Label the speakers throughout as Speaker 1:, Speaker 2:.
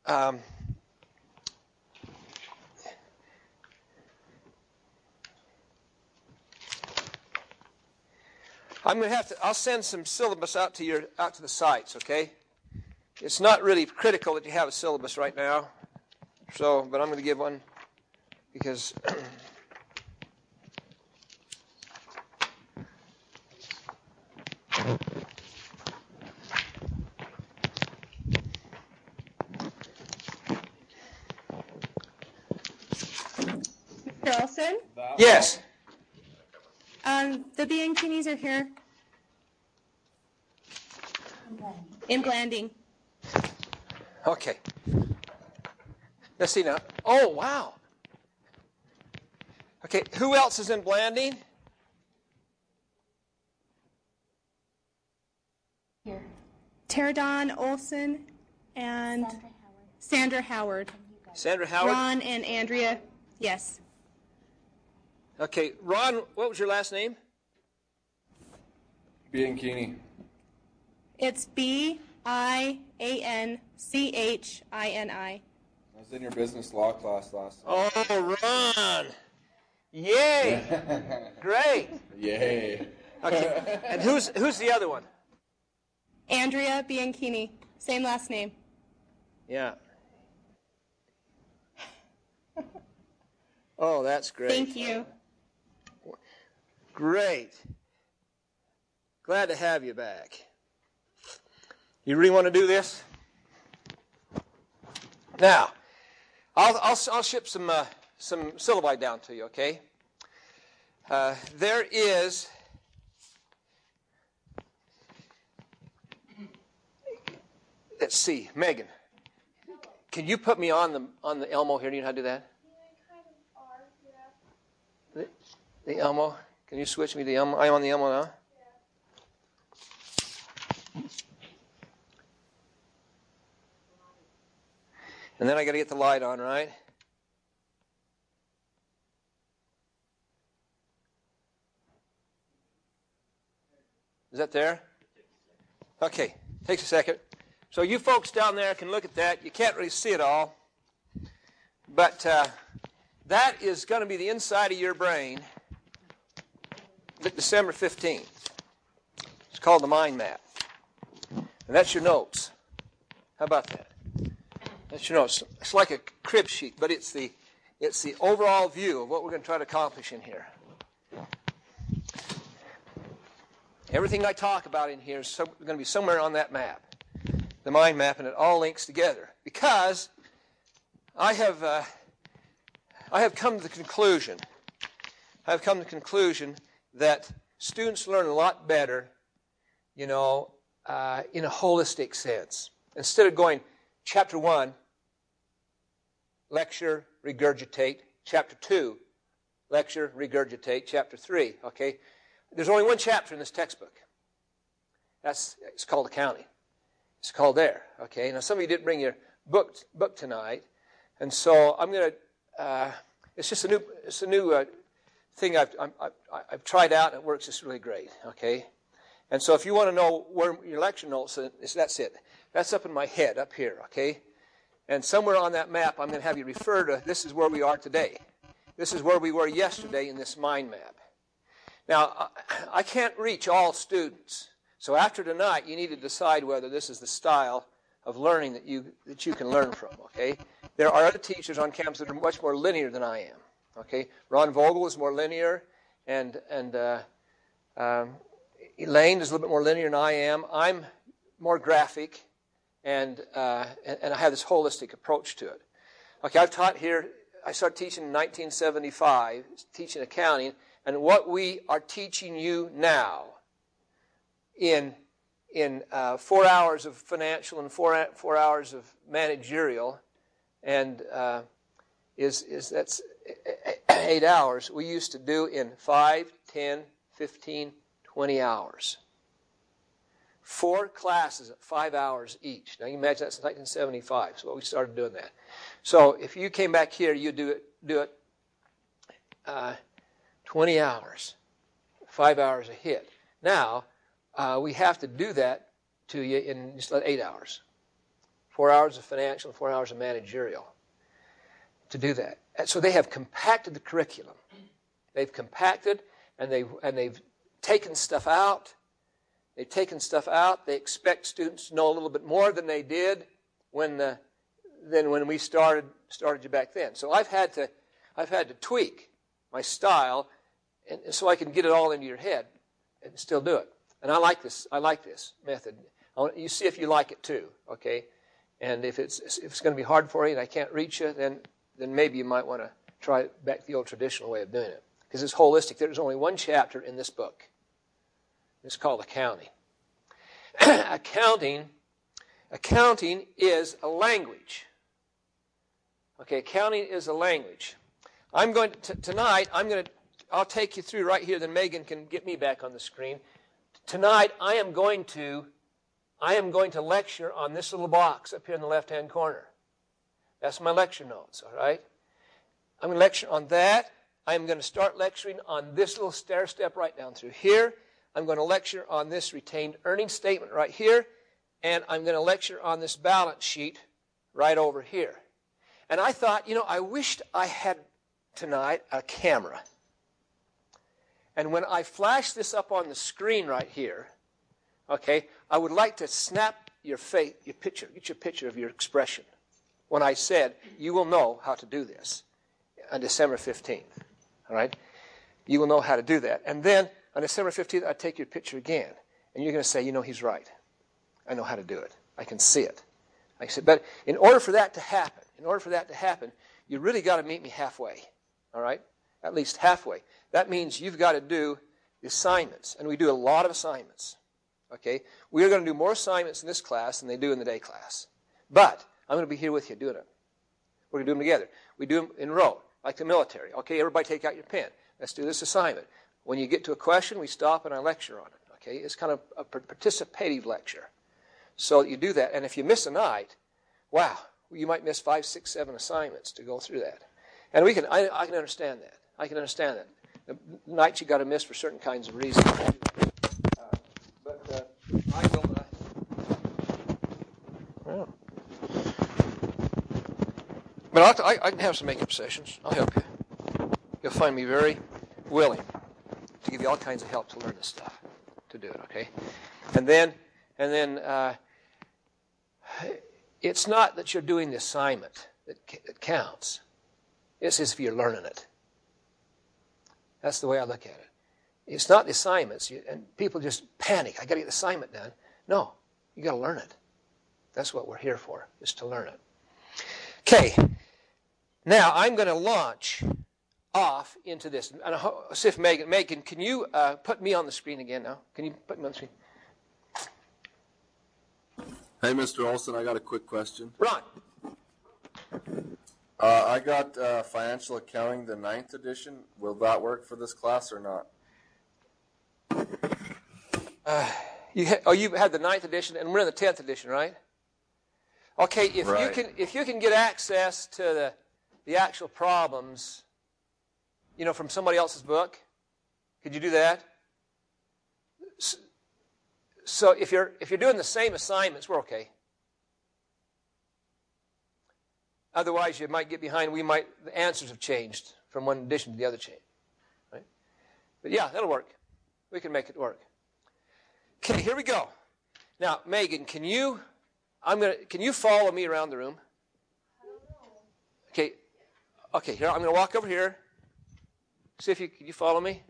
Speaker 1: I'm going to have to. I'll send some syllabus out to the sites. Okay. It's not really critical that you have a syllabus right now. So, but I'm going to give one because.
Speaker 2: Mr. Olsen?
Speaker 1: Yes.
Speaker 2: The Bianchinis are here. In Blanding.
Speaker 1: Okay. Let's see now. Oh, wow. Okay, who else is in Blanding?
Speaker 2: Here. Teradon, Olsen, and Sandra Howard.
Speaker 1: Sandra Howard?
Speaker 2: Ron and Andrea, yes.
Speaker 1: Okay, Ron, what was your last name?
Speaker 3: Bianchini.
Speaker 2: It's Bianchini.
Speaker 3: I was in your business law class last time.
Speaker 1: Oh, Ron. Yay. Great.
Speaker 3: Yay.
Speaker 1: Okay, and who's the other one?
Speaker 2: Andrea Bianchini, same last name.
Speaker 1: Yeah. Oh, that's great.
Speaker 2: Thank you.
Speaker 1: Great. Glad to have you back. You really want to do this? Now, I'll ship some syllabi down to you, okay? There is let's see, Megan. Can you put me on the Elmo here? Do you know how to do that? The Elmo. Can you switch me to the Elmo? I'm on the Elmo now. And then I got to get the light on, right? Is that there? Okay, takes a second. So you folks down there can look at that. You can't really see it all. But that is going to be the inside of your brain December 15th. It's called the mind map. And that's your notes. How about that? That's your notes. It's like a crib sheet, but it's the overall view of what we're going to try to accomplish in here. Everything I talk about in here is going to be somewhere on that map, the mind map, and it all links together. Because I have come to the conclusion. That students learn a lot better, in a holistic sense. Instead of going chapter 1, lecture, regurgitate, chapter 2, lecture, regurgitate, chapter 3, okay? There's only one chapter in this textbook. It's called accounting. It's called there, okay? Now, some of you didn't bring your book tonight, and so I'm going to, it's a new thing I've tried out, and it works just really great, okay? And so if you want to know where your lecture notes, that's it. That's up in my head, up here, okay? And somewhere on that map, I'm going to have you refer to, this is where we are today. This is where we were yesterday in this mind map. Now, I can't reach all students. So after tonight, you need to decide whether this is the style of learning that you can learn from, okay? There are other teachers on campus that are much more linear than I am, okay? Ron Vogel is more linear, and Elaine is a little bit more linear than I am. I'm more graphic, and I have this holistic approach to it. Okay, I've taught here, I started teaching in 1975, teaching accounting, and what we are teaching you now in 4 hours of financial and 4 hours of managerial, and that's 8 hours, we used to do in 5, 10, 15, 20 hours. 4 classes at 5 hours each. Now you imagine that's 1975, so we started doing that. So if you came back here, you'd do it 20 hours, 5 hours a hit. Now, we have to do that to you in just 8 hours, 4 hours of financial, and 4 hours of managerial to do that. And so they have compacted the curriculum. They've compacted, and they've taken stuff out. They've taken stuff out. They expect students to know a little bit more than they did than when we started you back then. So I've had to tweak my style, and so I can get it all into your head and still do it. And I like this method. You see if you like it too, okay? And if it's going to be hard for you and I can't reach you, then maybe you might want to try back the old traditional way of doing it. Because it's holistic. There's only one chapter in this book. It's called accounting. Accounting is a language. Okay, accounting is a language. I'm going to, tonight, I'll take you through right here, then Megan can get me back on the screen. Tonight, I am going to lecture on this little box up here in the left-hand corner. That's my lecture notes, all right? I'm going to lecture on that. I'm going to start lecturing on this little stair step right down through here. I'm going to lecture on this retained earnings statement right here. And I'm going to lecture on this balance sheet right over here. And I thought, I wished I had tonight a camera. And when I flash this up on the screen right here, okay, I would like to snap your picture, get your picture of your expression. When I said, you will know how to do this on December 15th. All right? You will know how to do that. And then on December 15th, I take your picture again. And you're going to say, he's right. I know how to do it. I can see it. I said, but in order for that to happen, you really got to meet me halfway. All right? At least halfway. That means you've got to do the assignments. And we do a lot of assignments. Okay? We are going to do more assignments in this class than they do in the day class. But I'm going to be here with you doing it. We're going to do them together. We do them in a row, like the military. Okay, everybody take out your pen. Let's do this assignment. When you get to a question, we stop and I lecture on it. Okay, it's kind of a participative lecture. So you do that. And if you miss a night, wow, you might miss 5, 6, 7 assignments to go through that. And I can understand that. I can understand that. The nights you got to miss for certain kinds of reasons. But I will. Well. But I can have some makeup sessions. I'll help you. You'll find me very willing to give you all kinds of help to learn this stuff, to do it, okay? And then it's not that you're doing the assignment that counts. It's as if you're learning it. That's the way I look at it. It's not the assignments, and people just panic. I got to get the assignment done. No, you got to learn it. That's what we're here for, is to learn it. Okay. Now, I'm going to launch off into this. And I'll see if Megan, can you put me on the screen again now? Can you put me on the screen?
Speaker 3: Hey, Mr. Olsen, I got a quick question.
Speaker 1: Ron.
Speaker 3: I got Financial Accounting, the 9th edition. Will that work for this class or not?
Speaker 1: You had the 9th edition, and we're in the 10th edition, right? Okay, if you can get access to the actual problems, from somebody else's book, could you do that? So if you're doing the same assignments, we're okay. Otherwise, you might get behind. The answers have changed from one edition to the other change, right? But yeah, that'll work. We can make it work. Okay, here we go. Now, Megan, can you follow me around the room? Okay. Okay, here I'm going to walk over here. See if can you follow me?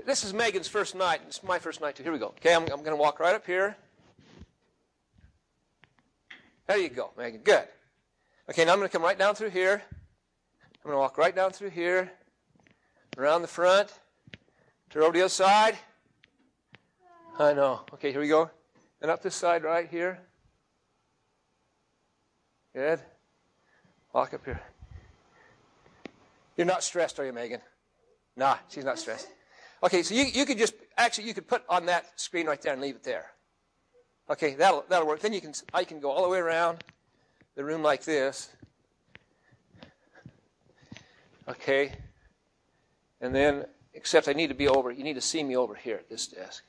Speaker 1: This is Megan's first night. It's my first night too. Here we go. Okay, I'm going to walk right up here. There you go, Megan. Good. Okay, now I'm going to come right down through here. I'm going to walk right down through here, around the front, turn over to the other side. I know. Okay, here we go. And up this side right here. Good. Walk up here. You're not stressed, are you, Megan? Nah, she's not stressed. Okay, so you could you could put on that screen right there and leave it there. Okay, that'll work. Then I can go all the way around the room like this. Okay. And then, except you need to see me over here at this desk.